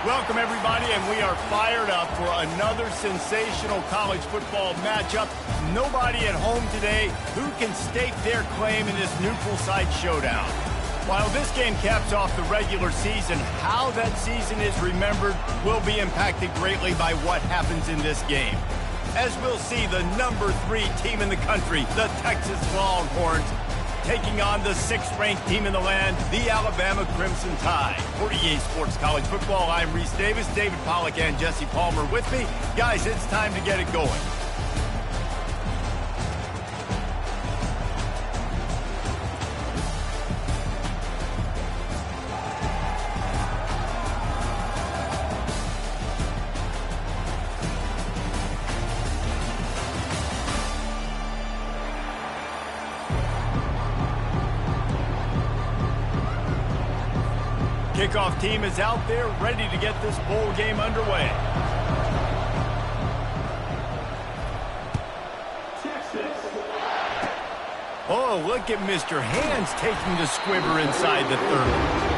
Welcome, everybody, and we are fired up for another sensational college football matchup. Nobody at home today who can stake their claim in this neutral site showdown. While this game caps off the regular season, how that season is remembered will be impacted greatly by what happens in this game. As we'll see, the number 3 team in the country, the Texas Longhorns, taking on the 6th-ranked team in the land, the Alabama Crimson Tide. For EA Sports College Football, I'm Reese Davis, David Pollack, and Jesse Palmer with me. Guys, it's time to get it going. Kickoff team is out there ready to get this bowl game underway. Oh, look at Mr. Hands taking the squibber inside the 30.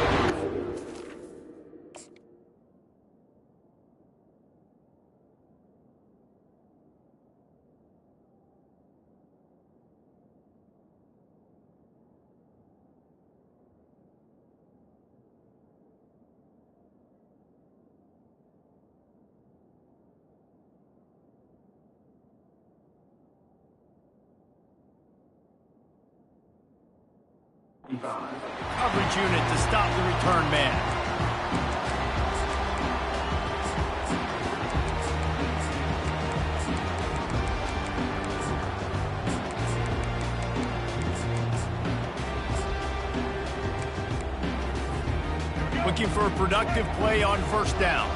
Coverage unit to stop the return man. Looking for a productive play on first down.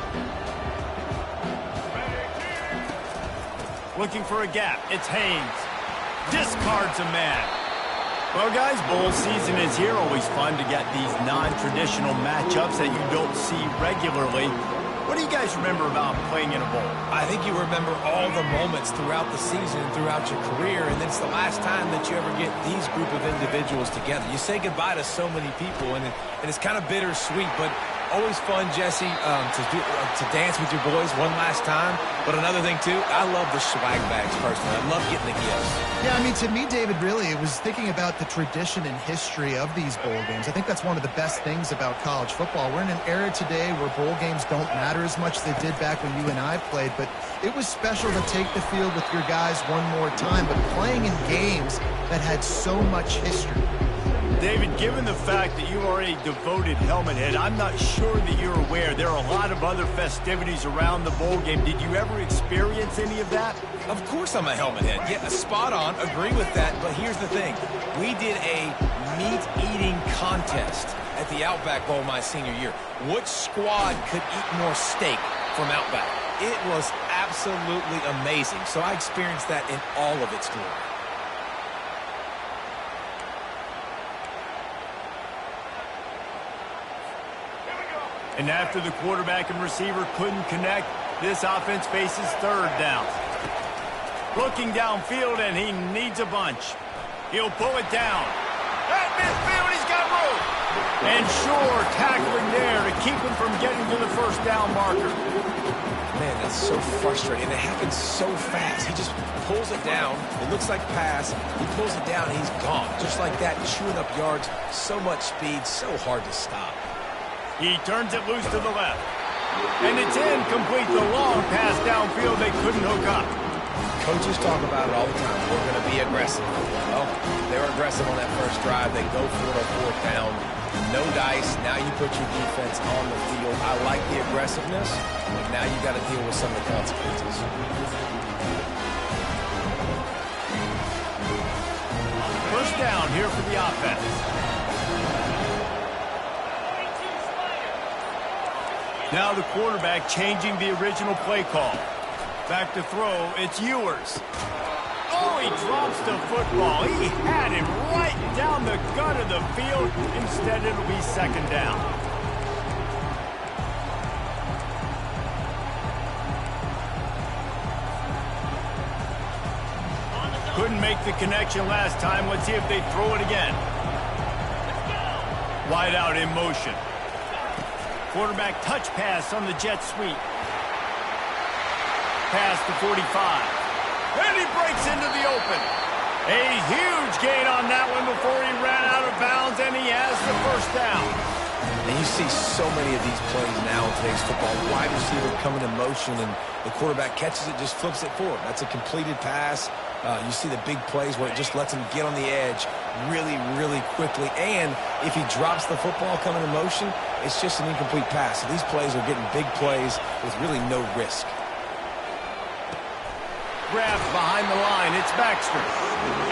Looking for a gap. It's Haynes. Discards a man. Well, guys, bowl season is here. Always fun to get these non-traditional matchups that you don't see regularly. What do you guys remember about playing in a bowl? I think you remember all the moments throughout the season, throughout your career, and it's the last time that you ever get these group of individuals together. You say goodbye to so many people, and it's kind of bittersweet, but always fun, Jesse, to dance with your boys one last time. But another thing, too, I love the swag bags personally. I love getting the gifts. Yeah, I mean, to me, David, really, it was thinking about the tradition and history of these bowl games. I think that's one of the best things about college football. We're in an era today where bowl games don't matter as much as they did back when you and I played, but it was special to take the field with your guys one more time, but playing in games that had so much history. David, given the fact that you are a devoted helmet head, I'm not sure that you're aware there are a lot of other festivities around the bowl game. Did you ever experience any of that? Of course I'm a helmet head. Yeah, spot on. Agree with that. But here's the thing. We did a meat-eating contest at the Outback Bowl my senior year. Which squad could eat more steak from Outback? It was absolutely amazing. So I experienced that in all of its glory. And after the quarterback and receiver couldn't connect, this offense faces third down. Looking downfield, and he needs a bunch. He'll pull it down. At midfield, he's got room. And Shore tackling there to keep him from getting to the first down marker. Man, that's so frustrating. And it happens so fast. He just pulls it down. It looks like pass. He pulls it down, and he's gone. Just like that, chewing up yards. So much speed, so hard to stop. He turns it loose to the left. And it's incomplete. The long pass downfield, they couldn't hook up. Coaches talk about it all the time. We're going to be aggressive. Well, they were aggressive on that first drive. They go for it on fourth down. No dice. Now you put your defense on the field. I like the aggressiveness, but now you got to deal with some of the consequences. First down here for the offense. Now the quarterback changing the original play call. Back to throw, it's Ewers. Oh, he drops the football. He had him right down the gut of the field. Instead, it'll be second down. Couldn't make the connection last time. Let's see if they throw it again. Wide out in motion. Quarterback touch pass on the jet sweep. Pass to 45. And he breaks into the open. A huge gain on that one before he ran out of bounds, and he has the first down. And you see so many of these plays now in today's football. Wide receiver coming in motion, and the quarterback catches it, just flips it forward. That's a completed pass. You see the big plays where it just lets him get on the edge really, really quickly. And if he drops the football coming in motion, it's just an incomplete pass. So these plays are getting big plays with really no risk. Grabs behind the line. It's Baxter.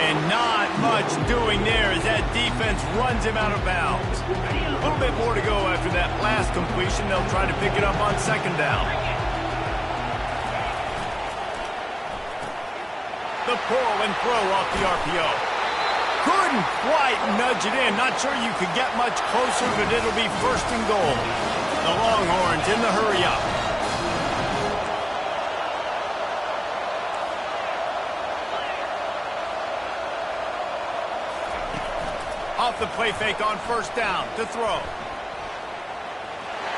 And not much doing there as that defense runs him out of bounds. A little bit more to go after that last completion. They'll try to pick it up on second down. The pull and throw off the RPO. Couldn't quite nudge it in. Not sure you could get much closer, but it'll be first and goal. The Longhorns in the hurry-up. Off the play fake on first down to throw.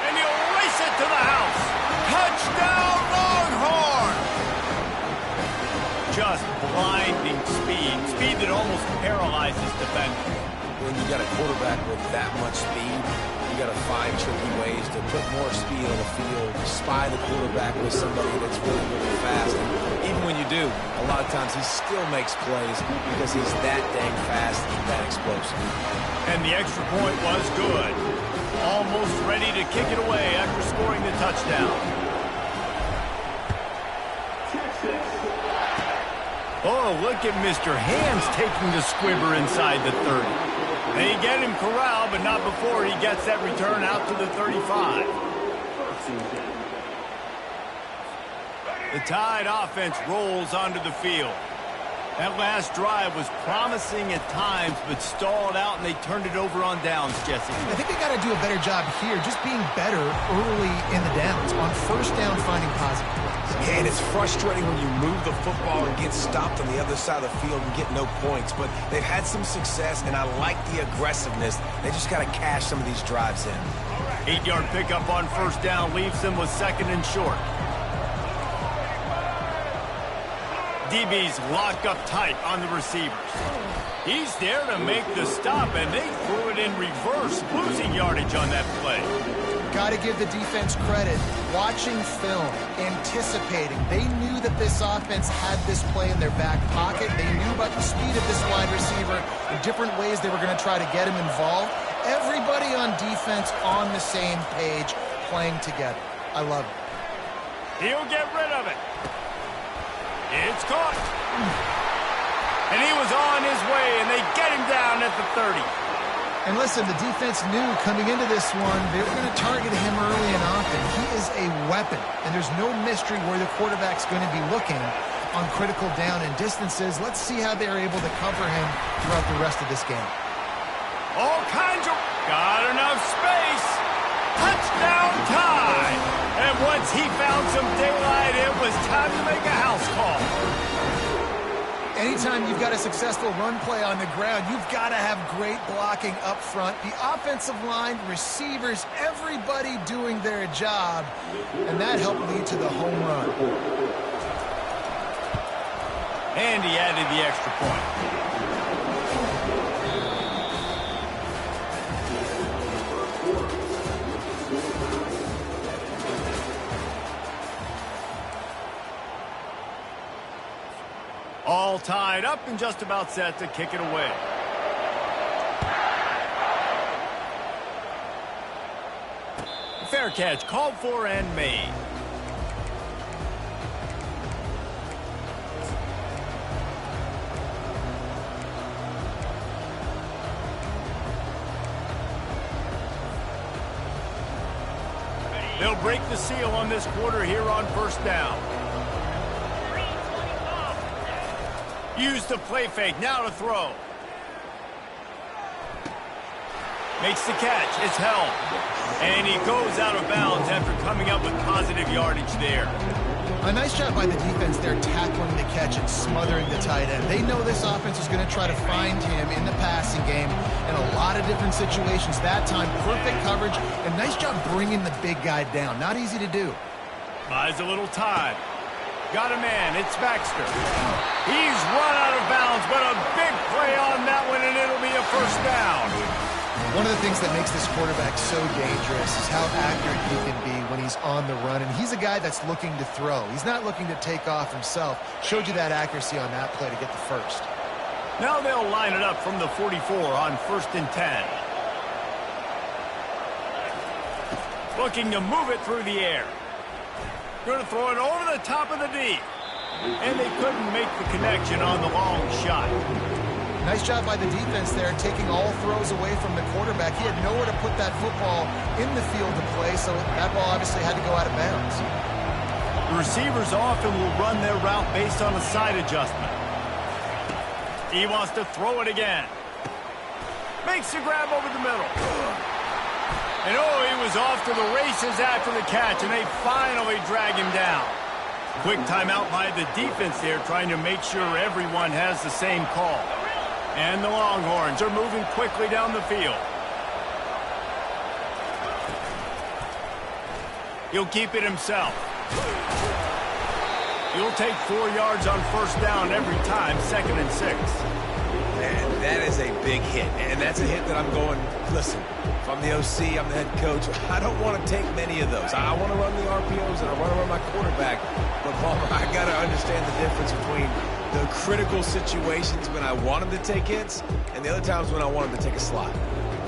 And he'll race it to the house. Touchdown, Longhorn! Just blinding speed. Speed that almost paralyzes defenders. When you got a quarterback with that much speed, you got to find tricky ways to put more speed on the field, spy the quarterback with somebody that's really, really fast. And even when you do, a lot of times he still makes plays because he's that dang fast and that explosive. And the extra point was good. Almost ready to kick it away after scoring the touchdown. Oh, look at Mr. Hands taking the squibber inside the 30. They get him corralled, but not before he gets that return out to the 35. The Tide offense rolls onto the field. That last drive was promising at times, but stalled out, and they turned it over on downs, Jesse. I think they got to do a better job here, just being better early in the downs. On first down, finding positive plays. Yeah, and it's frustrating when you move the football and get stopped on the other side of the field and get no points. But they've had some success, and I like the aggressiveness. They just got to cash some of these drives in. 8-yard pickup on first down leaves them with second and short. DBs lock up tight on the receivers. He's there to make the stop, and they threw it in reverse, losing yardage on that play. Got to give the defense credit. Watching film, anticipating. They knew that this offense had this play in their back pocket. They knew about the speed of this wide receiver, the different ways they were going to try to get him involved. Everybody on defense on the same page, playing together. I love it. He'll get rid of it. It's caught. And he was on his way, and they get him down at the 30. And listen, the defense knew coming into this one, they were going to target him early and often. He is a weapon, and there's no mystery where the quarterback's going to be looking on critical down and distances. Let's see how they're able to cover him throughout the rest of this game. All kinds of... Got enough space. Touchdown Tide. And once he found some daylight, it was time to make a house call. Anytime you've got a successful run play on the ground, you've got to have great blocking up front. The offensive line, receivers, everybody doing their job. And that helped lead to the home run. And he added the extra point. All tied up and just about set to kick it away. Fair catch called for and made. They'll break the seal on this quarter here on first down. Use the play fake, now to throw. Makes the catch, it's held. And he goes out of bounds after coming up with positive yardage there. A nice job by the defense there tackling the catch and smothering the tight end. They know this offense is going to try to find him in the passing game in a lot of different situations. That time, perfect coverage, and nice job bringing the big guy down. Not easy to do. Buys a little time. Got a man, it's Baxter. He's run out of bounds, but a big play on that one, and it'll be a first down. One of the things that makes this quarterback so dangerous is how accurate he can be when he's on the run, and he's a guy that's looking to throw. He's not looking to take off himself. Showed you that accuracy on that play to get the first. Now they'll line it up from the 44 on 1st and 10. Looking to move it through the air. Going to throw it over the top of the D. And they couldn't make the connection on the long shot. Nice job by the defense there, taking all throws away from the quarterback. He had nowhere to put that football in the field to play, so that ball obviously had to go out of bounds. The receivers often will run their route based on a side adjustment. He wants to throw it again. Makes the grab over the middle. And oh, he was off to the races after the catch, and they finally drag him down. Quick timeout by the defense there, trying to make sure everyone has the same call. And the Longhorns are moving quickly down the field. He'll keep it himself. He'll take 4 yards on first down every time, 2nd and 6. Man, that is a big hit, and that's a hit that I'm going, listen, if I'm the OC, I'm the head coach, I don't want to take many of those. I want to run the RPOs, and I want to run my quarterback, but Palmer, I got to understand the difference between the critical situations when I want him to take hits and the other times when I want him to take a slot.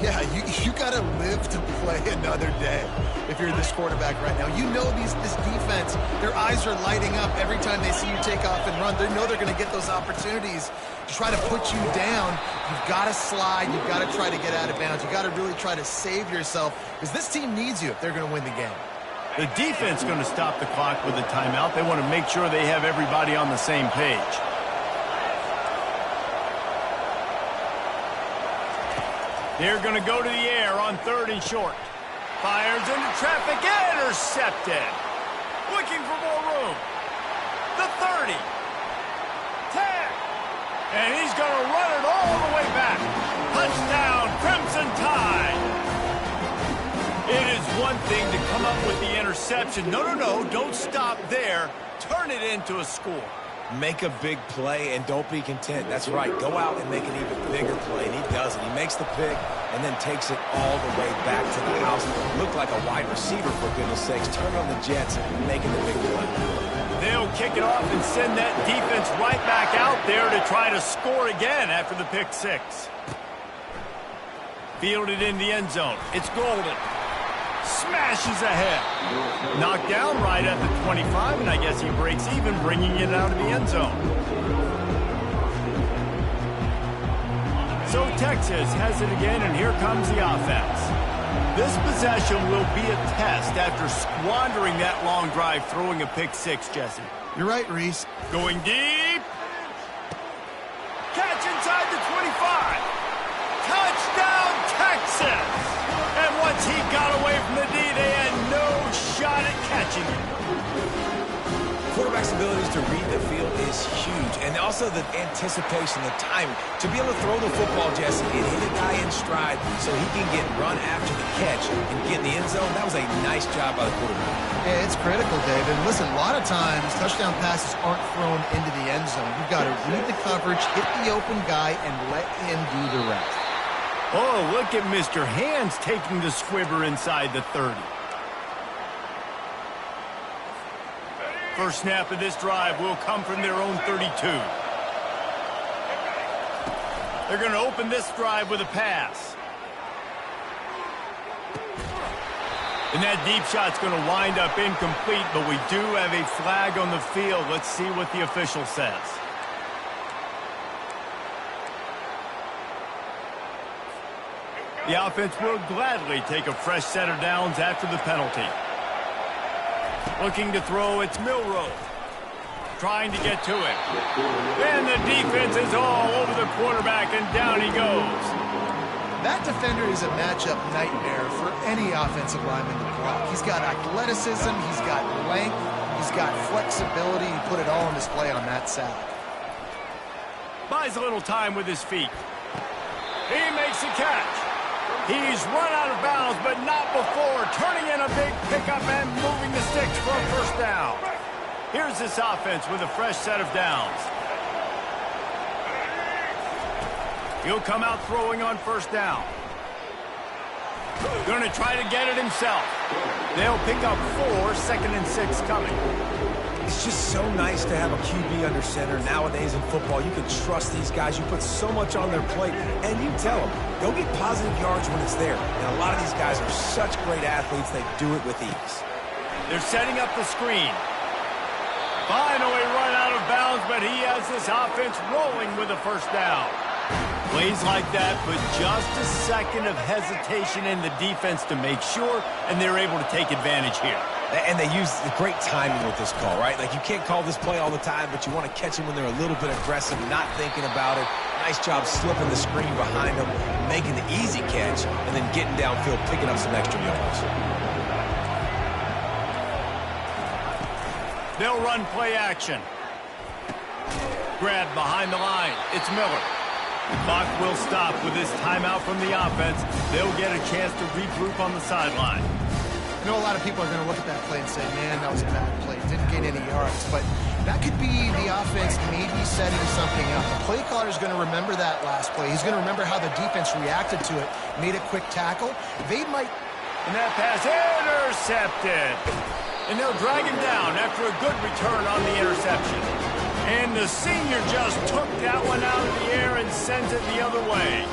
Yeah, you got to live to play another day if you're this quarterback right now. You know this defense, their eyes are lighting up every time they see you take off and run. They know they're going to get those opportunities to try to put you down. You've got to slide. You've got to try to get out of bounds. You've got to really try to save yourself because this team needs you if they're going to win the game. The defense going to stop the clock with a timeout. They want to make sure they have everybody on the same page. They're going to go to the air on 3rd and short. Fires into traffic, intercepted. Looking for more room. The 30. 10. And he's going to run it all the way back. Touchdown, Crimson Tide. It is one thing to come up with the interception. No, don't stop there. Turn it into a score. Make a big play and don't be content. That's right. Go out and make an even bigger play, and he does it. He makes the pick and then takes it all the way back to the house. Looked like a wide receiver, for goodness sakes. Turn on the Jets and making the big play. They'll kick it off and send that defense right back out there to try to score again after the pick 6. Fielded in the end zone. It's Golden. Smashes ahead. Knocked down right at the 25, and I guess he breaks even, bringing it out of the end zone. So Texas has it again, and here comes the offense. This possession will be a test after squandering that long drive, throwing a pick 6, Jesse. You're right, Reese. Going deep. Catch inside the 25. Touchdown, Texas! And once he got away from the D, they had no shot at catching him. Quarterback's abilities to read the field is huge, and also the anticipation, the timing. To be able to throw the football, Jesse, and hit a guy in stride so he can get run after the catch and get in the end zone, that was a nice job by the quarterback. Yeah, it's critical, David. Listen, a lot of times touchdown passes aren't thrown into the end zone. You've got to read the coverage, hit the open guy, and let him do the rest. Oh, look at Mr. Hands taking the squibber inside the 30. First snap of this drive will come from their own 32. They're going to open this drive with a pass. And that deep shot's going to wind up incomplete, but we do have a flag on the field. Let's see what the official says. The offense will gladly take a fresh set of downs after the penalty. Looking to throw, it's Milroe. Trying to get to it. And the defense is all over the quarterback, and down he goes. That defender is a matchup nightmare for any offensive lineman to block. He's got athleticism, he's got length, he's got flexibility. He put it all on display on that sack. Buys a little time with his feet. He makes a catch. He's run out of bounds, but not before turning in a big pickup and moving the sticks for a first down. Here's this offense with a fresh set of downs. He'll come out throwing on first down. Going to try to get it himself. They'll pick up 4, 2nd and 6 coming. It's just so nice to have a QB under center. Nowadays in football, you can trust these guys. You put so much on their plate, and you tell them, go get positive yards when it's there. And a lot of these guys are such great athletes, they do it with ease. They're setting up the screen. Finally run out of bounds, but he has this offense rolling with a first down. Plays like that, but just a second of hesitation in the defense to make sure, and they're able to take advantage here. And they use the great timing with this call, right? Like, you can't call this play all the time, but you want to catch them when they're a little bit aggressive, not thinking about it. Nice job slipping the screen behind them, making the easy catch, and then getting downfield, picking up some extra yards. They'll run play action. Grab behind the line. It's Miller. The clock will stop with this timeout from the offense. They'll get a chance to regroup on the sideline. I know a lot of people are going to look at that play and say, man, that was a bad play. Didn't gain any yards. But that could be the offense maybe setting something up. The play caller is going to remember that last play. He's going to remember how the defense reacted to it, made a quick tackle. They might... And that pass intercepted. And they'll drag him down after a good return on the interception. And the senior just took that one out of the air and sends it the other way.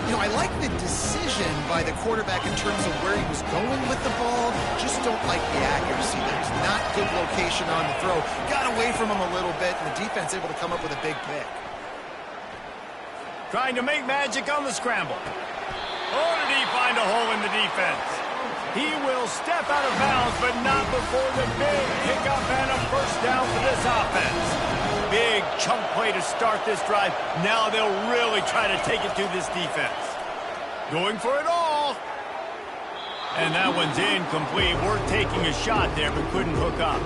You know, I like the decision by the quarterback in terms of where he was going with the ball. Just don't like the accuracy. There's not good location on the throw. Got away from him a little bit, and the defense able to come up with a big pick. Trying to make magic on the scramble. Oh, did he find a hole in the defense? He will step out of bounds, but not before the big pickup and a first down for this offense. Big chunk play to start this drive. Now they'll really try to take it to this defense. Going for it all. And that one's incomplete. Worth taking a shot there, but couldn't hook up.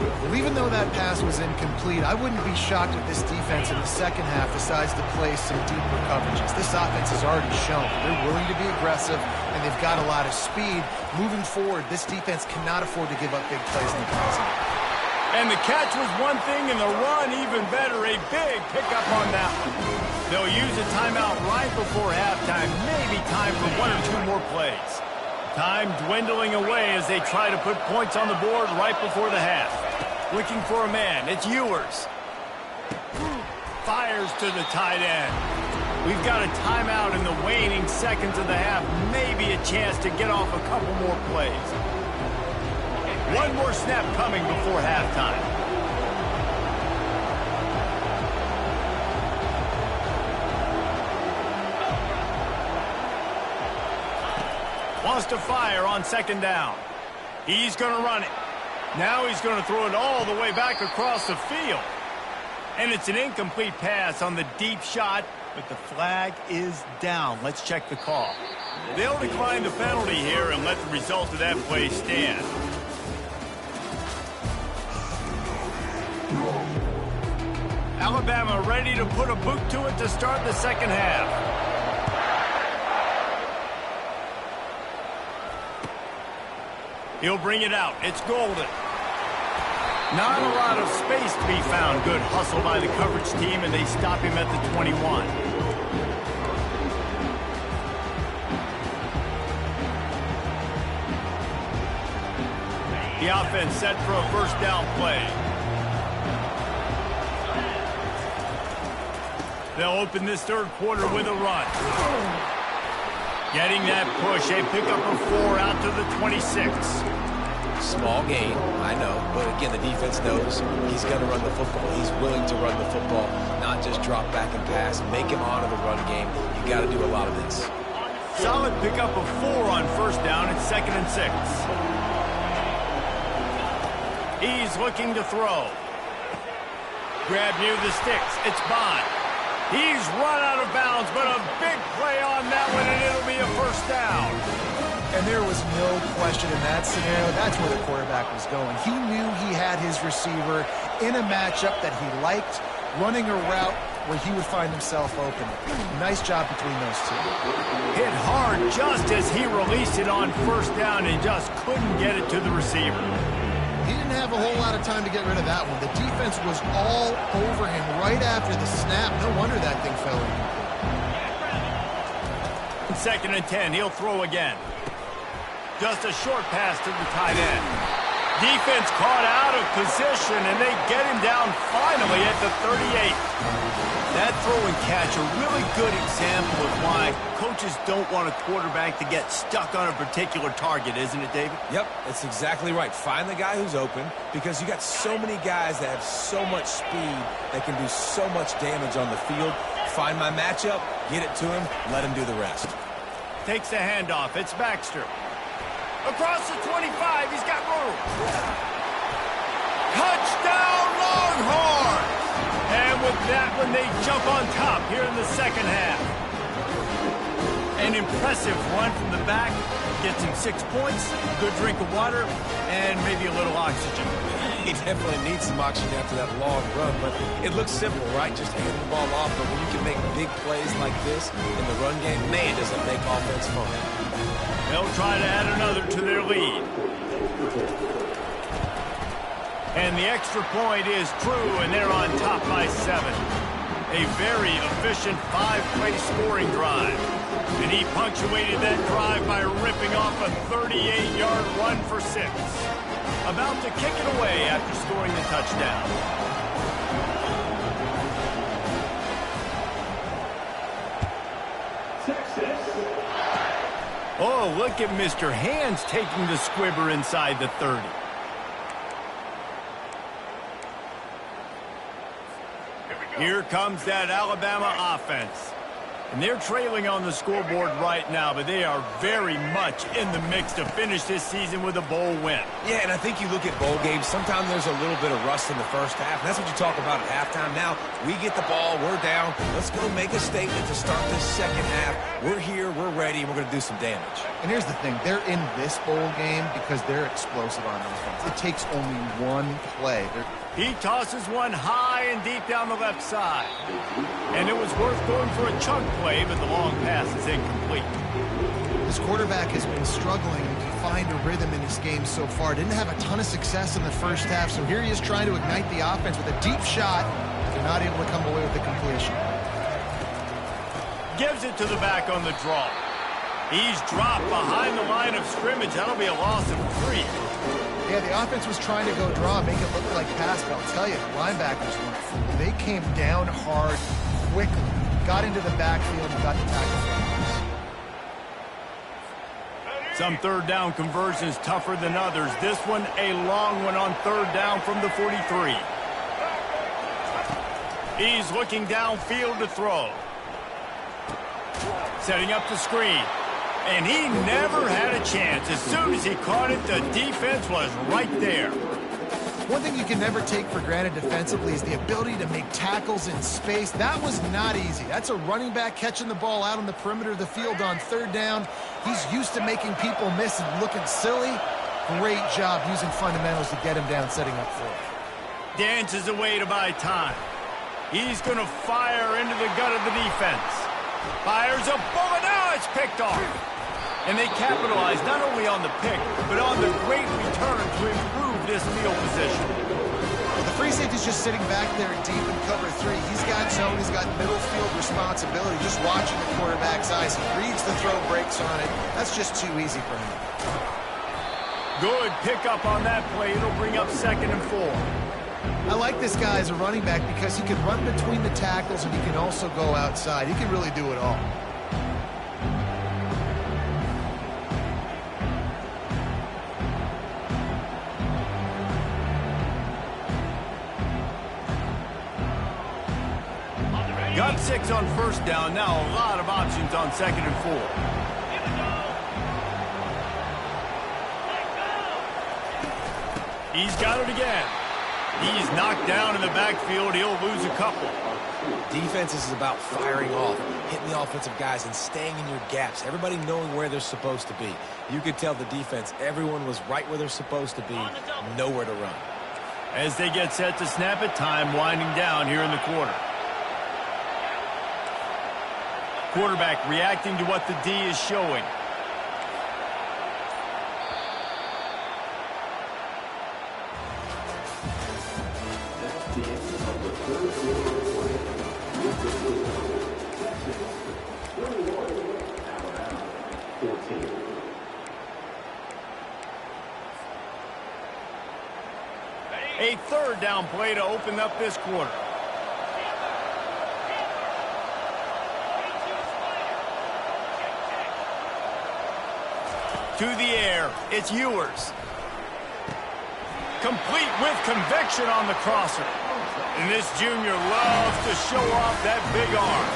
Well, even though that pass was incomplete, I wouldn't be shocked if this defense in the second half decides to play some deeper coverages. This offense has already shown they're willing to be aggressive, and they've got a lot of speed. Moving forward, this defense cannot afford to give up big plays in the passing. And the catch was one thing, and the run even better. A big pickup on that one. They'll use a timeout right before halftime. Maybe time for 1 or 2 more plays. Time dwindling away as they try to put points on the board right before the half. Looking for a man. It's Ewers. Fires to the tight end. We've got a timeout in the waning seconds of the half. Maybe a chance to get off a couple more plays. One more snap coming before halftime. Wants to fire on second down. He's going to run it. Now he's going to throw it all the way back across the field. And it's an incomplete pass on the deep shot, but the flag is down. Let's check the call. They'll decline the penalty here and let the result of that play stand. Alabama ready to put a boot to it to start the second half. He'll bring it out. It's Golden. Not a lot of space to be found. Good hustle by the coverage team, and they stop him at the 21. The offense set for a first down play. They'll open this third quarter with a run. Getting that push, a pickup of 4 out to the 26. Small gain, I know, but again, the defense knows he's going to run the football. He's willing to run the football, not just drop back and pass. Make him honor the run game. You got to do a lot of this. Solid pickup of 4 on first down. It's 2nd and 6. He's looking to throw. Grab near the sticks. It's Bond. He's run out of bounds, but a big play on that one, and it'll be a first down. And there was no question in that scenario. That's where the quarterback was going. He knew he had his receiver in a matchup that he liked, running a route where he would find himself open. Nice job between those two. Hit hard just as he released it on first down and just couldn't get it to the receiver. He didn't have a whole lot of time to get rid of that one. The defense was all over him right after the snap. No wonder that thing fell in. 2nd and 10. He'll throw again. Just a short pass to the tight end. Defense caught out of position, and they get him down finally at the 38. That throw and catch, a really good example of why coaches don't want a quarterback to get stuck on a particular target, isn't it, David? Yep, that's exactly right. Find the guy who's open, because you got so many guys that have so much speed that can do so much damage on the field. Find my matchup, get it to him, let him do the rest. Takes the handoff. It's Baxter. Across the 25, he's got room. Touchdown, Longhorns! And with that one, they jump on top here in the second half. An impressive run from the back. Gets him 6 points, good drink of water, and maybe a little oxygen. He definitely needs some oxygen after that long run, but it looks simple, right? Just hand the ball off, but when you can make big plays like this in the run game, man, does it make offense fun. They'll try to add another to their lead. And the extra point is true, and they're on top by 7. A very efficient 5-play scoring drive. And he punctuated that drive by ripping off a 38-yard run for 6. About to kick it away after scoring the touchdown. Oh, look at Mr. Hands taking the squibber inside the 30. Here comes that Alabama offense. And they're trailing on the scoreboard right now, but they are very much in the mix to finish this season with a bowl win. Yeah, and I think you look at bowl games, sometimes there's a little bit of rust in the first half. And that's what you talk about at halftime. Now, we get the ball, we're down. Let's go make a statement to start this second half. We're here, we're ready, and we're going to do some damage. And here's the thing. They're in this bowl game because they're explosive on offense. It takes only one play. He tosses one high and deep down the left side. And it was worth going for a chunk play, but the long pass is incomplete. This quarterback has been struggling to find a rhythm in his game so far. Didn't have a ton of success in the first half, so here he is trying to ignite the offense with a deep shot. They're not able to come away with the completion. Gives it to the back on the draw. He's dropped behind the line of scrimmage. That'll be a loss of 3. Yeah, the offense was trying to go draw, make it look like pass, but I'll tell you, the linebackers weren't fooled. They came down hard, quickly, got into the backfield, and got the tackle. Some third down conversions tougher than others. This one, a long one on third down from the 43. He's looking downfield to throw. Setting up the screen. And he never had a chance. As soon as he caught it, the defense was right there. One thing you can never take for granted defensively is the ability to make tackles in space. That was not easy. That's a running back catching the ball out on the perimeter of the field on third down. He's used to making people miss and looking silly. Great job using fundamentals to get him down, setting up for it. Dances away to buy time. He's going to fire into the gut of the defense. Fires a bullet. Now it's picked off. And they capitalize not only on the pick, but on the great return to improve this field position. Well, the free safety's just sitting back there deep in cover 3. He's got zone. He's got middle field responsibility. Just watching the quarterback's eyes. He reads the throw, breaks on it. That's just too easy for him. Good pickup on that play. It'll bring up 2nd and 4. I like this guy as a running back because he can run between the tackles and he can also go outside. He can really do it all. Got 6 on first down. Now a lot of options on 2nd and 4. He's got it again. He's knocked down in the backfield. He'll lose a couple. Defense is about firing off, hitting the offensive guys, and staying in your gaps. Everybody knowing where they're supposed to be. You could tell the defense, everyone was right where they're supposed to be, nowhere to run. As they get set to snap it, time winding down here in the quarter. Quarterback reacting to what the D is showing. A 3rd down play to open up this quarter. To the air, it's Ewers. Complete with conviction on the crosser. And this junior loves to show off that big arm.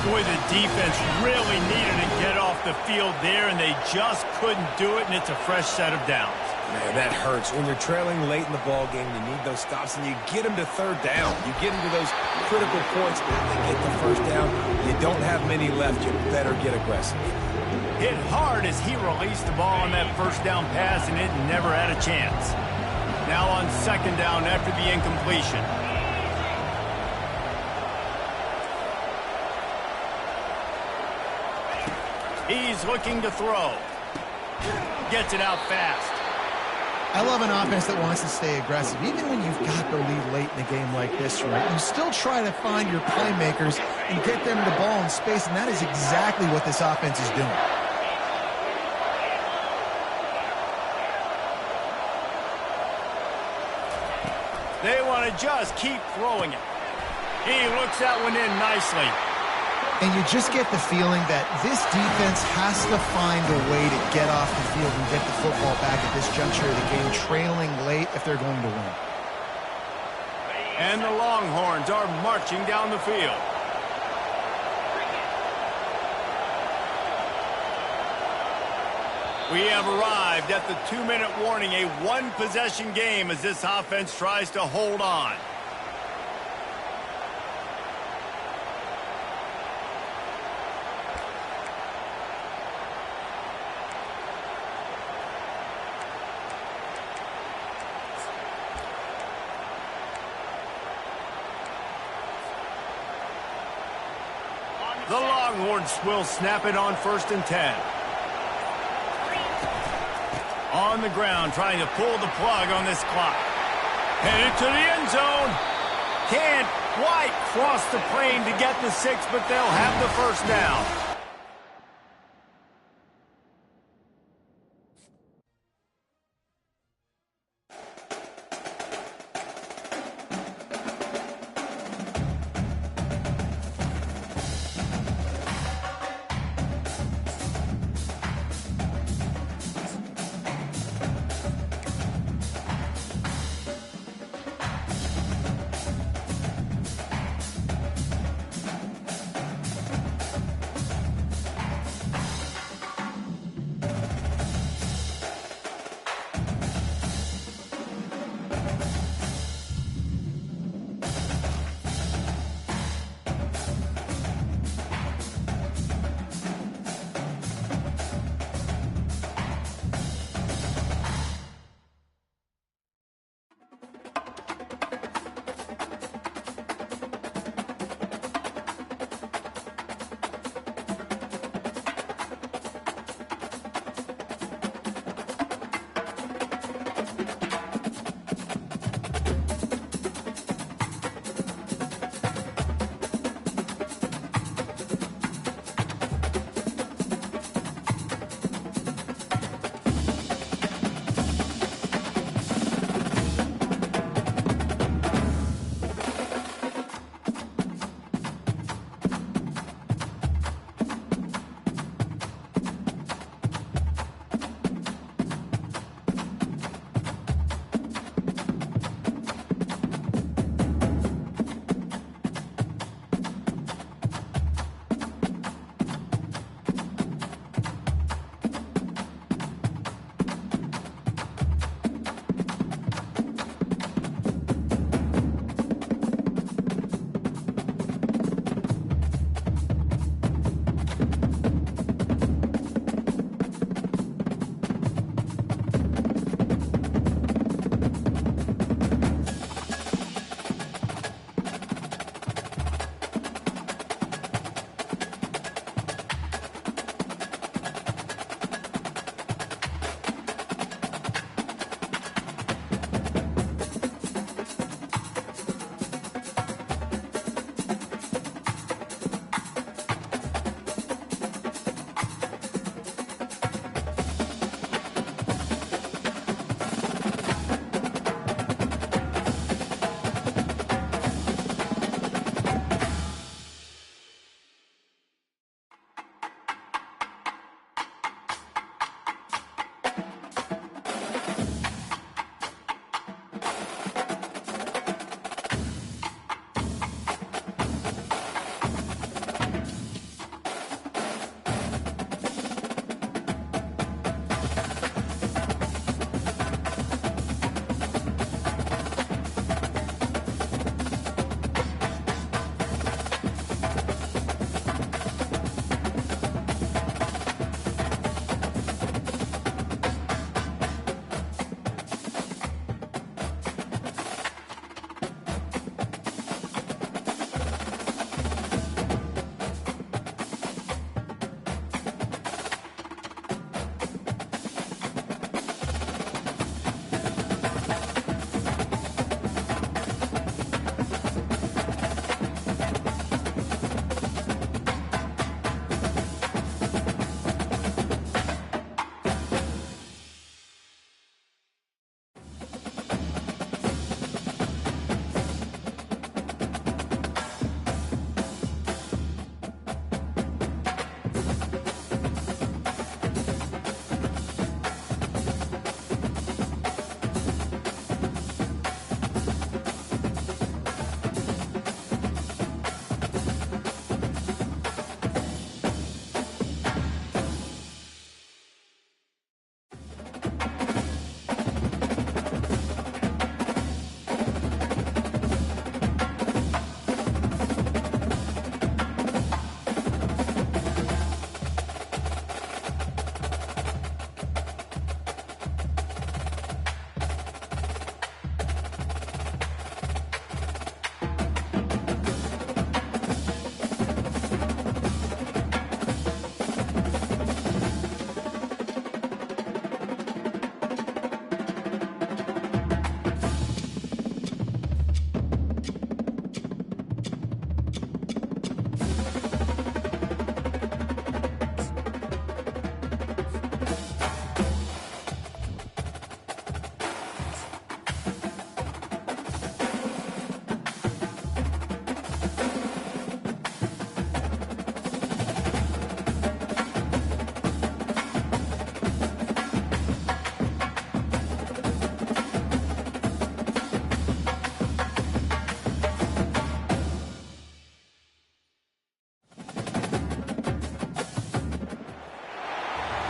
Boy, the defense really needed to get off the field there, and they just couldn't do it, and it's a fresh set of downs. Man, that hurts. When you're trailing late in the ball game, you need those stops, and you get them to 3rd down. You get them to those critical points, and they get the 1st down. You don't have many left. You better get aggressive. Hit hard as he released the ball on that 1st down pass, and it never had a chance. Now on 2nd down after the incompletion. He's looking to throw. Gets it out fast. I love an offense that wants to stay aggressive. Even when you've got the lead late in a game like this, right, you still try to find your playmakers and get them the ball in space, and that is exactly what this offense is doing. They want to just keep throwing it. He looks that one in nicely. And you just get the feeling that this defense has to find a way to get off the field and get the football back at this juncture of the game, trailing late if they're going to win. And the Longhorns are marching down the field. We have arrived at the 2-minute warning, a one-possession game as this offense tries to hold on. The Longhorns will snap it on 1st and 10. On the ground, trying to pull the plug on this clock. Headed to the end zone. Can't quite cross the plane to get the 6, but they'll have the 1st down.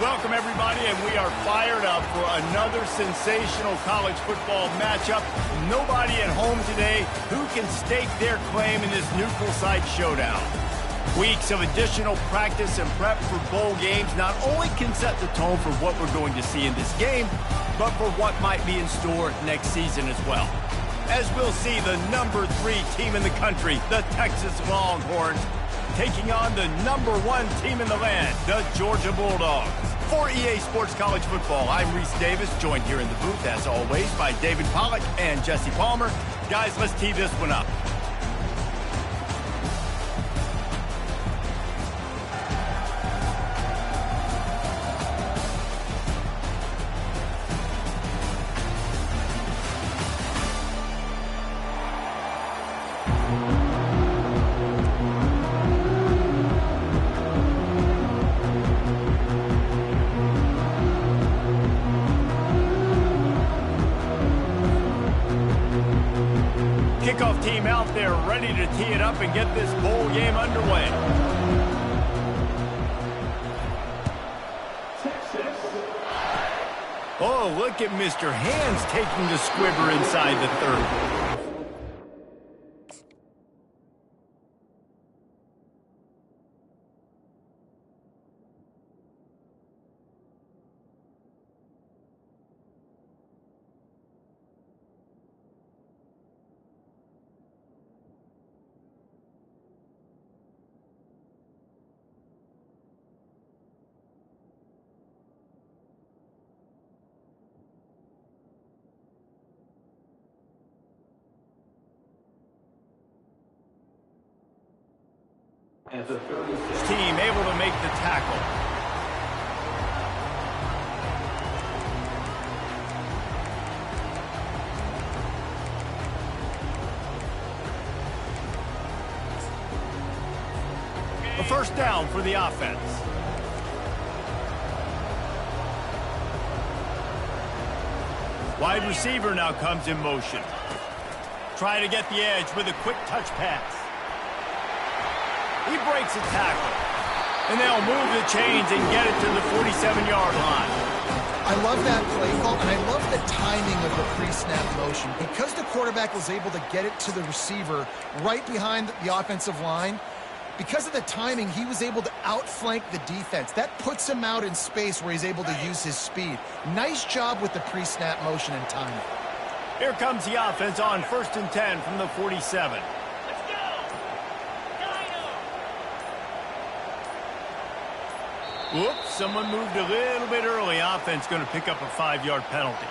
Welcome, everybody, and we are fired up for another sensational college football matchup. Nobody at home today who can stake their claim in this neutral site showdown. Weeks of additional practice and prep for bowl games not only can set the tone for what we're going to see in this game, but for what might be in store next season as well. As we'll see the number 3 team in the country, the Texas Longhorns, taking on the number 1 team in the land, the Georgia Bulldogs. For EA Sports College Football, I'm Reese Davis, joined here in the booth, as always, by David Pollack and Jesse Palmer. Guys, let's tee this one up. Kickoff team out there ready to tee it up and get this bowl game underway. Oh, look at Mr. Hands taking the squibber inside the 30. Team able to make the tackle. A first down for the offense. Wide receiver now comes in motion. Trying to get the edge with a quick touch pass. He breaks a tackle, and they'll move the chains and get it to the 47-yard line. I love that play call, and I love the timing of the pre-snap motion. Because the quarterback was able to get it to the receiver right behind the offensive line, because of the timing, he was able to outflank the defense. That puts him out in space where he's able to use his speed. Nice job with the pre-snap motion and timing. Here comes the offense on 1st and 10 from the 47. Whoops, someone moved a little bit early. Offense going to pick up a 5-yard penalty.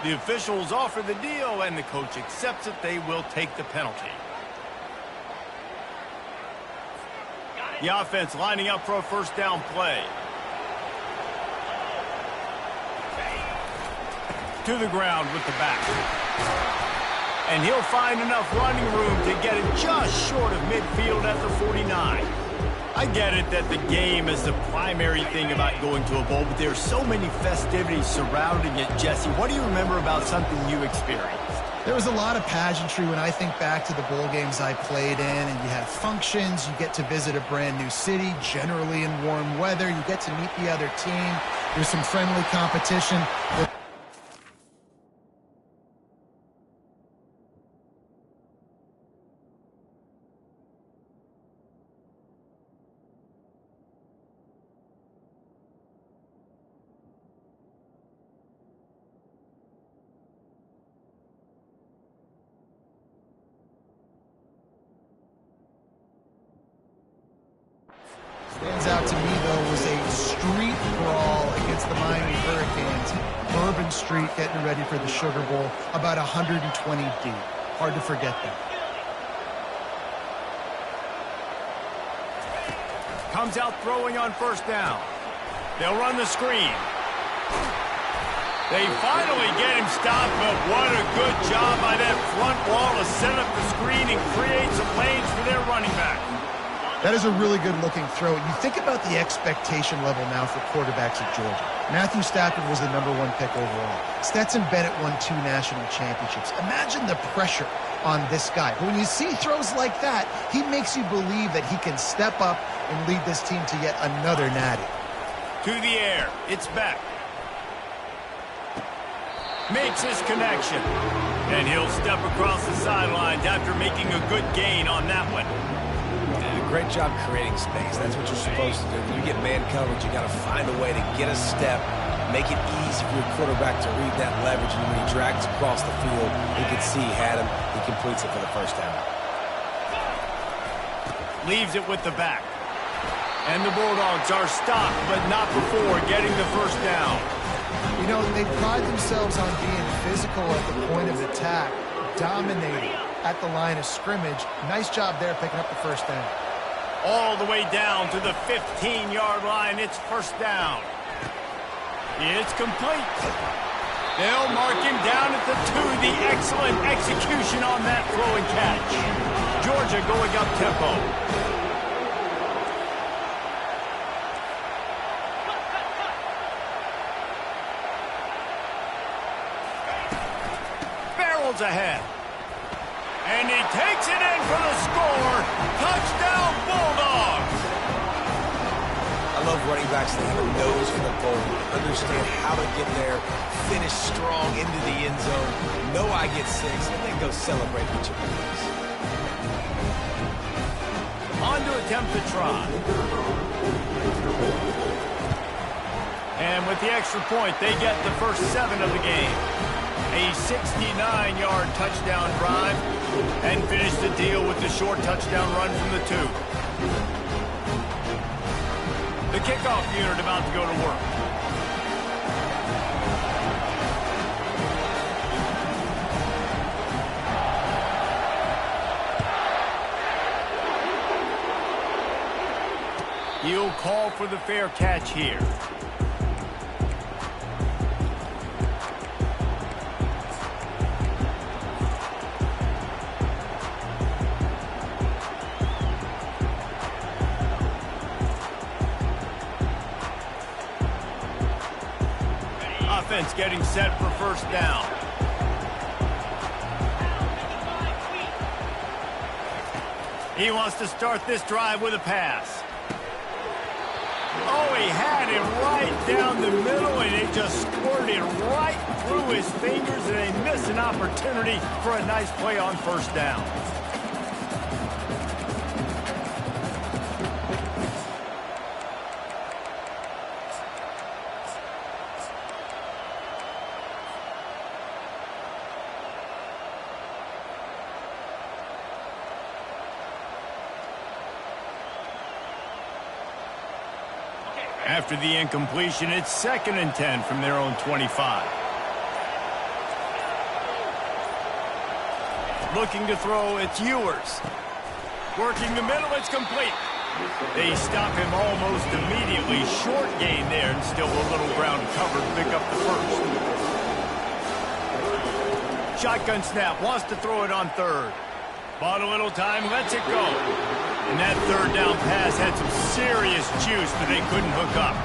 The officials offer the deal, and the coach accepts it. They will take the penalty. The offense lining up for a first down play. To the ground with the back. And he'll find enough running room to get it just short of midfield at the 49. I get it that the game is the primary thing about going to a bowl, but there are so many festivities surrounding it. Jesse, what do you remember about something you experienced? There was a lot of pageantry when I think back to the bowl games I played in, and you have functions, you get to visit a brand new city, generally in warm weather, you get to meet the other team, there's some friendly competition. Stands out to me, though, was a street brawl against the Miami Hurricanes. Bourbon Street getting ready for the Sugar Bowl, about 120 deep. Hard to forget that. Comes out throwing on first down. They'll run the screen. They finally get him stopped, but what a good job by that front wall to set up the screen and create some lanes for their running back. That is a really good-looking throw. You think about the expectation level now for quarterbacks at Georgia. Matthew Stafford was the #1 pick overall. Stetson Bennett won 2 national championships. Imagine the pressure on this guy. But when you see throws like that, he makes you believe that he can step up and lead this team to yet another natty. To the air. It's back. Makes his connection. And he'll step across the sidelines after making a good gain on that one. Yeah, great job creating space. That's what you're supposed to do. When you get man coverage, you got to find a way to get a step, make it easy for your quarterback to read that leverage, and when he drags across the field, he can see he had him. He completes it for the first down. Leaves it with the back. And the Bulldogs are stopped, but not before getting the first down. You know, they pride themselves on being physical at the point of attack, dominating at the line of scrimmage. Nice job there picking up the first down. All the way down to the 15-yard line. It's first down. It's complete. They'll mark him down at the 2. The excellent execution on that throw and catch. Georgia going up tempo. Ahead. And he takes it in for the score. Touchdown, Bulldogs. I love running backs that have a nose for the goal, understand how to get there, finish strong into the end zone, know I get 6, and then go celebrate each of those. On to attempt the try. And with the extra point, they get the first 7 of the game. A 69-yard touchdown drive, and finish the deal with the short touchdown run from the 2. The kickoff unit about to go to work. He'll call for the fair catch here. Offense getting set for first down. He wants to start this drive with a pass. Oh, he had it right down the middle, and it just squirted right through his fingers, and they miss an opportunity for a nice play on first down. After the incompletion, it's 2nd and 10 from their own 25. Looking to throw, it's Ewers. Working the middle, it's complete. They stop him almost immediately. Short gain there, and still a little ground covered to pick up the first. Shotgun snap, wants to throw it on 3rd. Bought a little time, lets it go. And that 3rd down pass had some serious juice, but they couldn't hook up.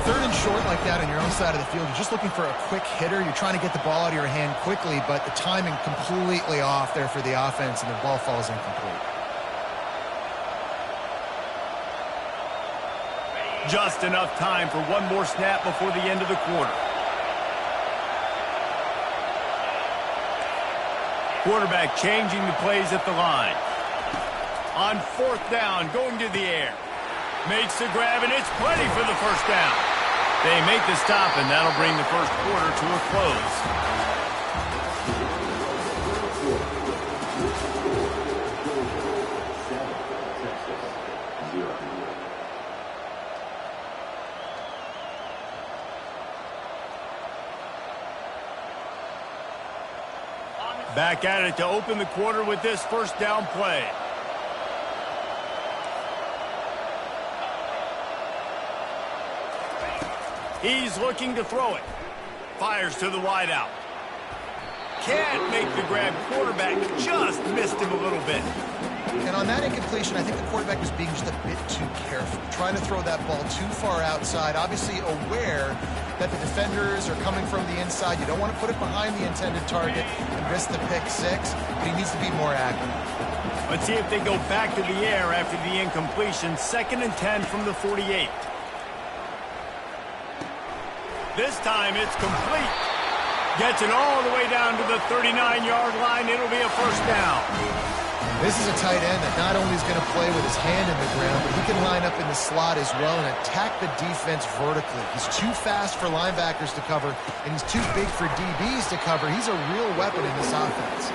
3rd and short like that on your own side of the field, you're just looking for a quick hitter. You're trying to get the ball out of your hand quickly, but the timing completely off there for the offense, and the ball falls incomplete. Just enough time for one more snap before the end of the quarter. Quarterback changing the plays at the line. On 4th down, going to the air. Makes the grab, and it's plenty for the first down. They make the stop, and that'll bring the first quarter to a close. Back at it to open the quarter with this first down play. He's looking to throw it. Fires to the wideout. Can't make the grab. Quarterback just missed him a little bit. And on that incompletion, I think the quarterback was being just a bit too careful, trying to throw that ball too far outside, obviously aware that the defenders are coming from the inside. You don't want to put it behind the intended target and risk the pick 6, but he needs to be more accurate. Let's see if they go back to the air after the incompletion. 2nd and 10 from the 48. This time it's complete. Gets it all the way down to the 39-yard line. It'll be a first down. This is a tight end that not only is going to play with his hand in the ground, but he can line up in the slot as well and attack the defense vertically. He's too fast for linebackers to cover, and he's too big for DBs to cover. He's a real weapon in this offense.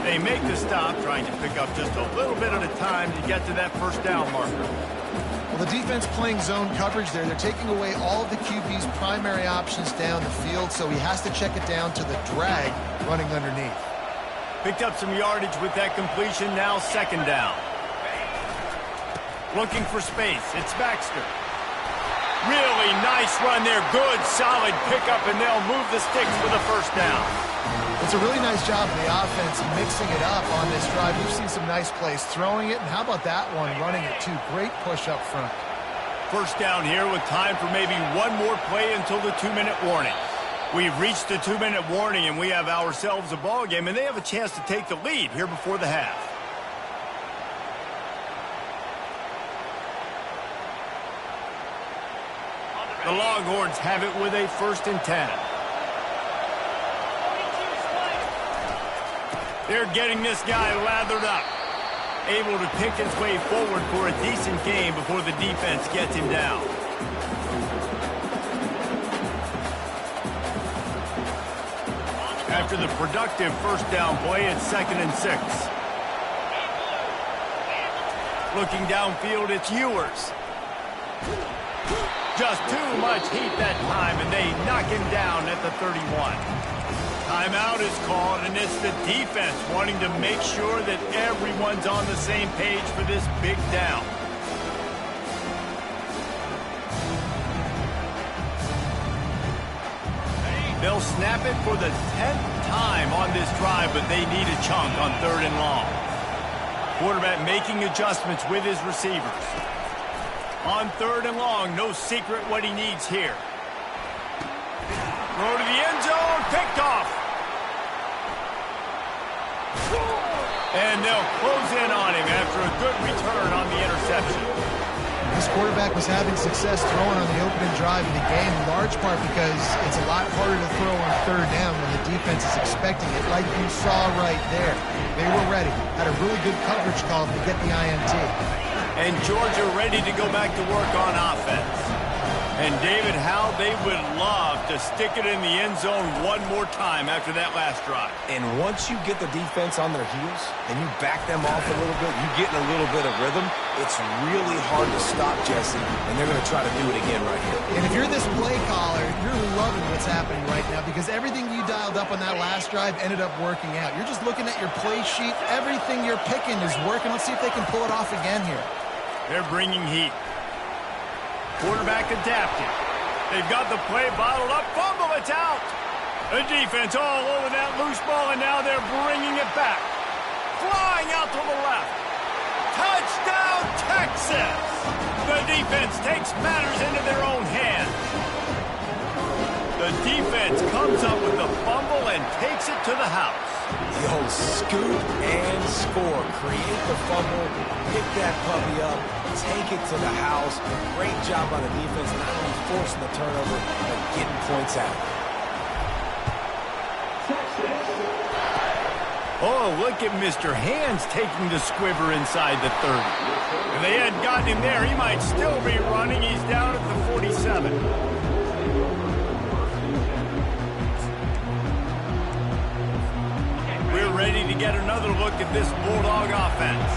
They make the stop, trying to pick up just a little bit at a time to get to that first down marker. Well, the defense playing zone coverage there. They're taking away all of the QB's primary options down the field, so he has to check it down to the drag running underneath. Picked up some yardage with that completion, now second down. Looking for space, it's Baxter. Really nice run there, good, solid pickup, and they'll move the sticks for the first down. It's a really nice job of the offense mixing it up on this drive. We've seen some nice plays throwing it, and how about that one running it too? Great push up front. First down here with time for maybe one more play until the 2-minute warning. We've reached the 2-minute warning, and we have ourselves a ball game, and they have a chance to take the lead here before the half. The Longhorns have it with a 1st and 10. They're getting this guy lathered up. Able to pick his way forward for a decent game before the defense gets him down. After the productive first down play, it's 2nd and 6. Looking downfield, it's Ewers. Just too much heat that time, and they knock him down at the 31. Timeout is called, and it's the defense wanting to make sure that everyone's on the same page for this big down. They'll snap it for the 10th time on this drive, but they need a chunk on 3rd and long. Quarterback making adjustments with his receivers. On 3rd and long, no secret what he needs here. Throw to the end zone, picked off. And they'll close in on him after a good return on the interception. This quarterback was having success throwing on the opening drive of the game, in large part because it's a lot harder to throw on 3rd down when the defense is expecting it, like you saw right there. They were ready, had a really good coverage call to get the INT. And Georgia ready to go back to work on offense. And David, how they would love to stick it in the end zone one more time after that last drive. And once you get the defense on their heels and you back them off a little bit, you get in a little bit of rhythm, it's really hard to stop, Jesse, and they're going to try to do it again right here. And if you're this play caller, you're loving what's happening right now because everything you dialed up on that last drive ended up working out. You're just looking at your play sheet. Everything you're picking is working. Let's see if they can pull it off again here. They're bringing heat. Quarterback adapted. They've got the play bottled up. Fumble, it's out. The defense all over that loose ball, and now they're bringing it back. Flying out to the left. Touchdown, Texas! The defense takes matters into their own hands. The defense comes up with the fumble and takes it to the house. Yo, scoop and score. Create the fumble, pick that puppy up, take it to the house. Great job on the defense, not only forcing the turnover, but getting points out. Oh, look at Mr. Hands taking the squiver inside the 30. If they had gotten him there, he might still be running. He's down at the 47. We're ready to get another look at this Bulldog offense.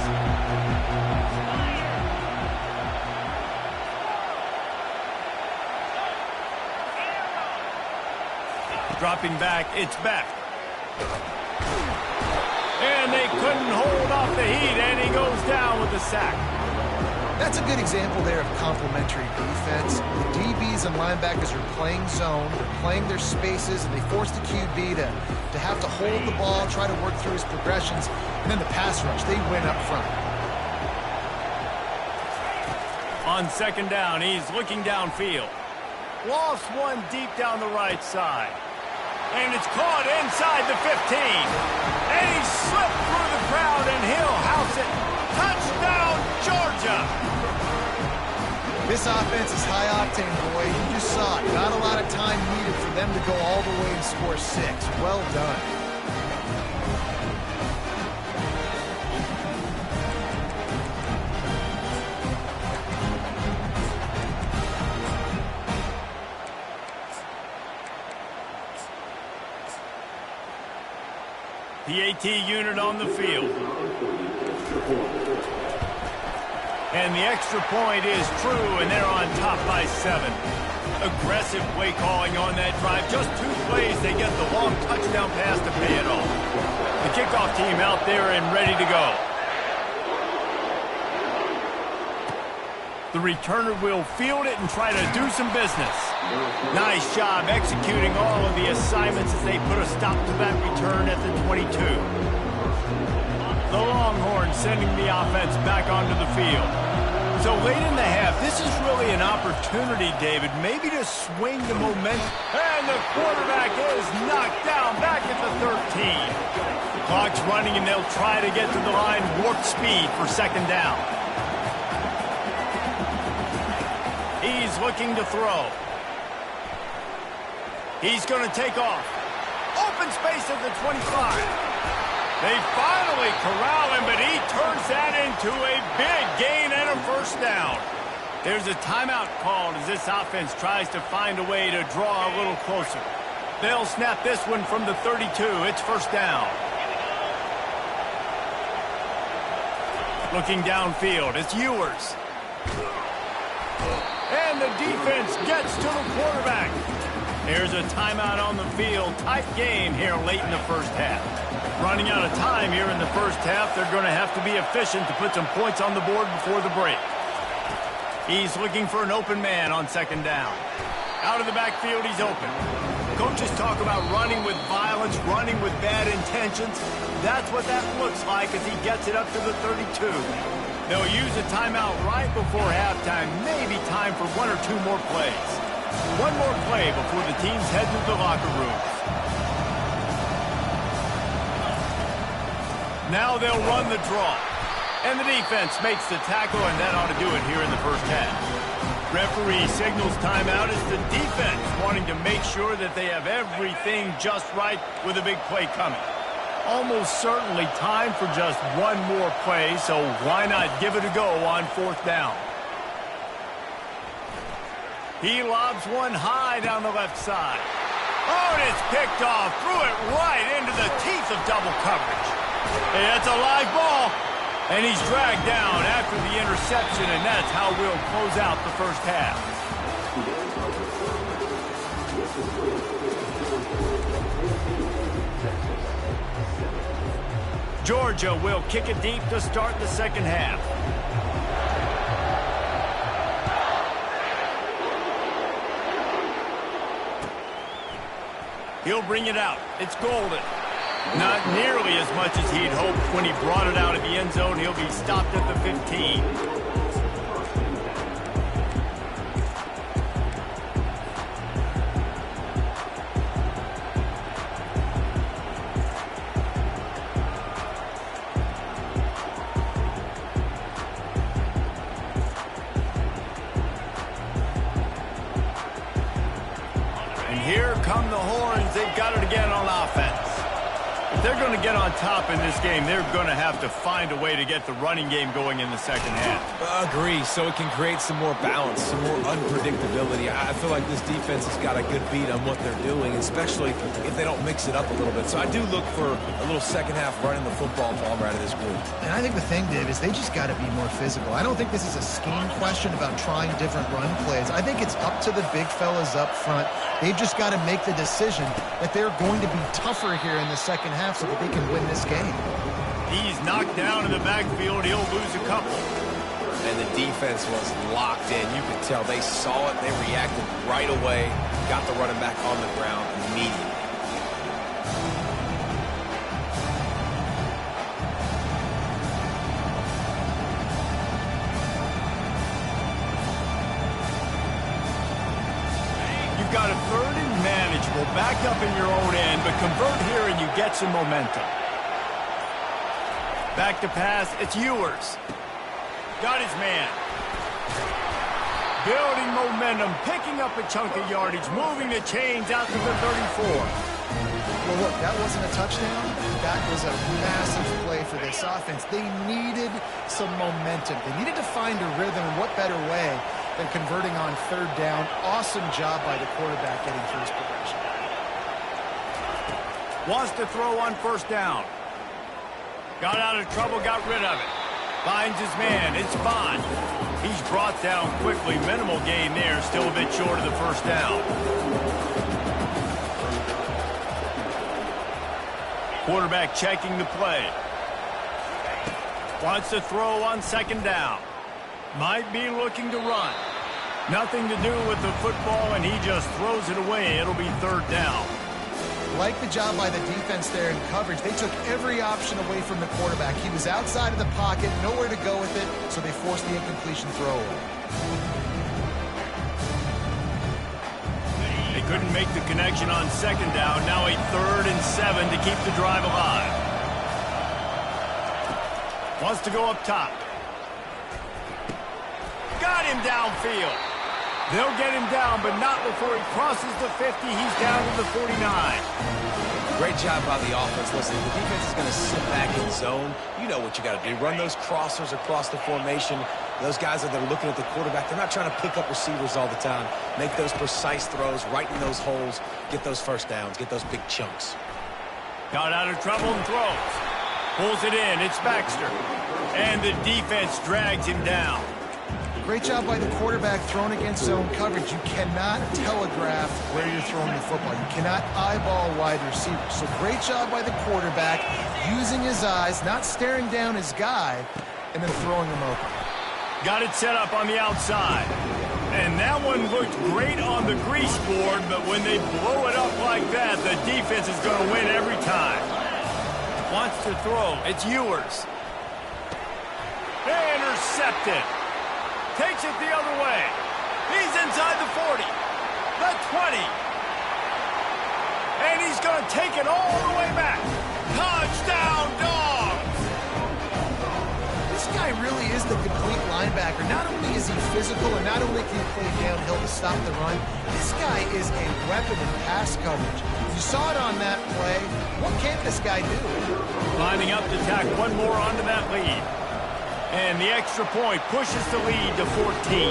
Dropping back, it's back. And they couldn't hold off the heat, and he goes down with the sack. That's a good example there of complementary defense. The DBs and linebackers are playing zone, they're playing their spaces, and they force the QB to have to hold the ball, try to work through his progressions, and then the pass rush, they win up front. On 2nd down, he's looking downfield. Lost one deep down the right side. And it's caught inside the 15. And he slipped through the crowd, and he'll house it. Touchdown, Georgia! This offense is high octane, boy. You just saw it. Not a lot of time needed for them to go all the way and score 6. Well done. The AT unit on the field. And the extra point is true, and they're on top by 7. Aggressive play calling on that drive. Just 2 plays, they get the long touchdown pass to pay it off. The kickoff team out there and ready to go. The returner will field it and try to do some business. Nice job executing all of the assignments as they put a stop to that return at the 22. The Longhorns sending the offense back onto the field. So late in the half, this is really an opportunity, David, maybe to swing the momentum. And the quarterback is knocked down back at the 13. The clock's running, and they'll try to get to the line warp speed for second down. He's looking to throw. He's going to take off. Open space at the 25. They finally corral him, but he turns that into a big gain and a first down. There's a timeout called as this offense tries to find a way to draw a little closer. They'll snap this one from the 32. It's first down. Looking downfield, it's Ewers. And the defense gets to the quarterback. There's a timeout on the field. Tight game here late in the first half. Running out of time here in the first half. They're going to have to be efficient to put some points on the board before the break. He's looking for an open man on second down. Out of the backfield, he's open. Coaches talk about running with violence, running with bad intentions. That's what that looks like as he gets it up to the 32. They'll use a timeout right before halftime. Maybe time for 1 or 2 more plays. One more play before the teams head to the locker rooms. Now they'll run the draw. And the defense makes the tackle, and that ought to do it here in the first half. Referee signals timeout as the defense wanting to make sure that they have everything just right with a big play coming. Almost certainly time for just one more play, so why not give it a go on fourth down? He lobs one high down the left side. Oh, and it's picked off. Threw it right into the teeth of double coverage. Hey, that's a live ball. And he's dragged down after the interception, and that's how we'll close out the first half. Georgia will kick it deep to start the second half. He'll bring it out. It's Golden. Not nearly as much as he'd hoped when he brought it out of the end zone. He'll be stopped at the 15. And here come the Horns. They've got it again on offense. If they're going to get on top in this game, they're going to have to find a way to get the running game going in the second half. Agree, so it can create some more balance, some more unpredictability. I feel like this defense has got a good beat on what they're doing, especially if they don't mix it up a little bit. So I do look for a little second half running the football bomber out of this group. And I think the thing, Dave, is they just got to be more physical. I don't think this is a scheme question about trying different run plays. I think it's up to the big fellas up front. They've just got to make the decision that they're going to be tougher here in the second half so that they can win this game. He's knocked down in the backfield. He'll lose a couple. And the defense was locked in. You could tell they saw it. They reacted right away. Got the running back on the ground immediately. You've got a third and manageable, back up in your own end, but convert here and you get some momentum. Back to pass, it's Ewers. Got his man. Building momentum, picking up a chunk of yardage, moving the chains out to the 34. Well, look, that wasn't a touchdown. That was a massive play for this offense. They needed some momentum. They needed to find a rhythm, and what better way than converting on third down. Awesome job by the quarterback getting through his progression. Wants to throw on first down. Got out of trouble, got rid of it. Finds his man. It's Bond. He's brought down quickly. Minimal gain there. Still a bit short of the first down. Quarterback checking the play. Wants to throw on second down. Might be looking to run. Nothing to do with the football, and he just throws it away. It'll be third down. Like the job by the defense there in coverage. They took every option away from the quarterback. He was outside of the pocket, nowhere to go with it, so they forced the incompletion throw. They couldn't make the connection on second down. Now a 3rd and 7 to keep the drive alive. Wants to go up top. Got him downfield. They'll get him down, but not before he crosses the 50. He's down to the 49. Great job by the offense. Listen, the defense is going to sit back in zone. You know what you got to do. Run those crossers across the formation. Those guys that are looking at the quarterback, they're not trying to pick up receivers all the time. Make those precise throws, right in those holes, get those first downs, get those big chunks. Got out of trouble and throws. Pulls it in. It's Baxter. And the defense drags him down. Great job by the quarterback thrown against zone coverage. You cannot telegraph where you're throwing the football. You cannot eyeball wide receivers. So great job by the quarterback using his eyes, not staring down his guy, and then throwing him open. Got it set up on the outside. And that one looked great on the grease board, but when they blow it up like that, the defense is going to win every time. Wants to throw. It's Ewers. Intercepted. Takes it the other way. He's inside the 40. The 20. And he's going to take it all the way back. Touchdown, Dogs! This guy really is the complete linebacker. Not only is he physical and not only can he play downhill to stop the run, this guy is a weapon in pass coverage. You saw it on that play. What can this guy do? Lining up to tack one more onto that lead. And the extra point pushes the lead to 14.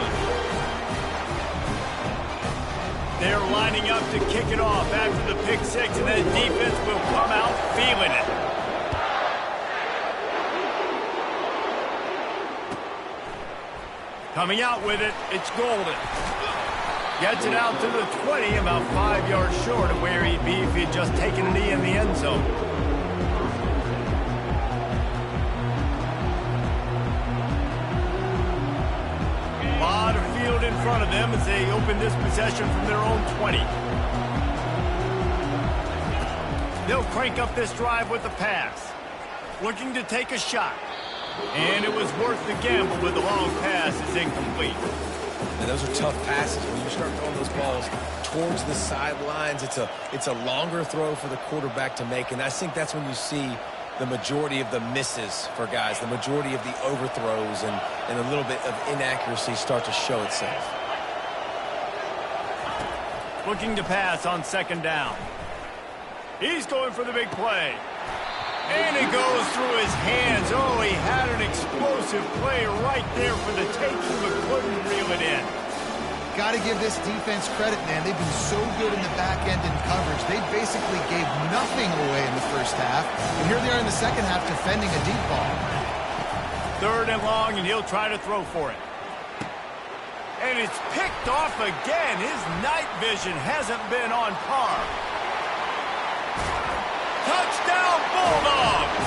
They're lining up to kick it off after the pick six, and then defense will come out feeling it. Coming out with it, it's Golden. Gets it out to the 20, about 5 yards short of where he'd be if he'd just taken a knee in the end zone. A lot of field in front of them as they open this possession from their own 20. They'll crank up this drive with the pass. Looking to take a shot. And it was worth the gamble, but the long pass is incomplete. And those are tough passes. When you start throwing those balls towards the sidelines, it's a longer throw for the quarterback to make. And I think that's when you see the majority of the misses for guys, the majority of the overthrows and a little bit of inaccuracy start to show itself. Looking to pass on second down. He's going for the big play. And it goes through his hands. Oh, he had an explosive play right there for the taking, but couldn't reel it in. Got to give this defense credit, man. They've been so good in the back end in coverage. They basically gave nothing away in the first half. And here they are in the second half defending a deep ball. Third and long, and he'll try to throw for it. And it's picked off again. His night vision hasn't been on par. Touchdown, Bulldogs!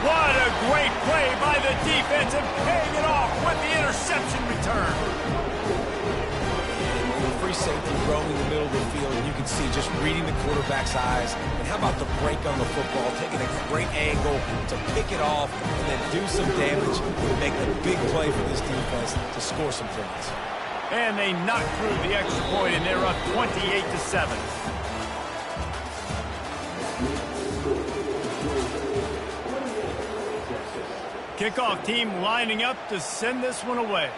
What a great play by the defense and paying it off with the interception return. Free safety roaming the middle of the field, and you can see just reading the quarterback's eyes. And how about the break on the football, taking a great angle to pick it off and then do some damage and make the big play for this defense to score some points. And they knock through the extra point, and they're up 28-7. Kickoff team lining up to send this one away.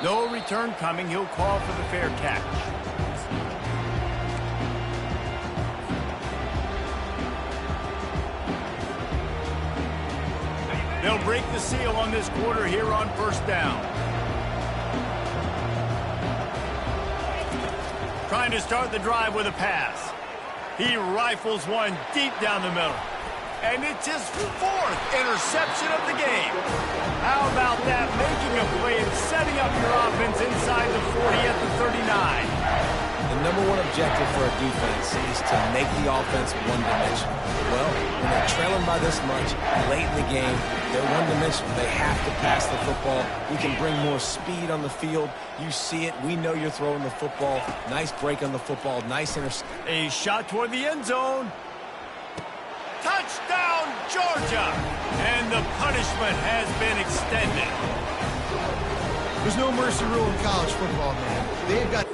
No return coming. He'll call for the fair catch. They'll break the seal on this quarter here on first down. Trying to start the drive with a pass. He rifles one deep down the middle. And it's his fourth interception of the game. How about that? Making a play and setting up your offense inside the 40 at the 39. The number one objective for a defense is to make the offense one-dimensional. Well, when they're trailing by this much late in the game, they're one-dimensional. They have to pass the football. We can bring more speed on the field. You see it. We know you're throwing the football. Nice break on the football. Nice interception. A shot toward the end zone. Touchdown, Georgia! And the punishment has been extended. There's no mercy rule in college football, man. They've got...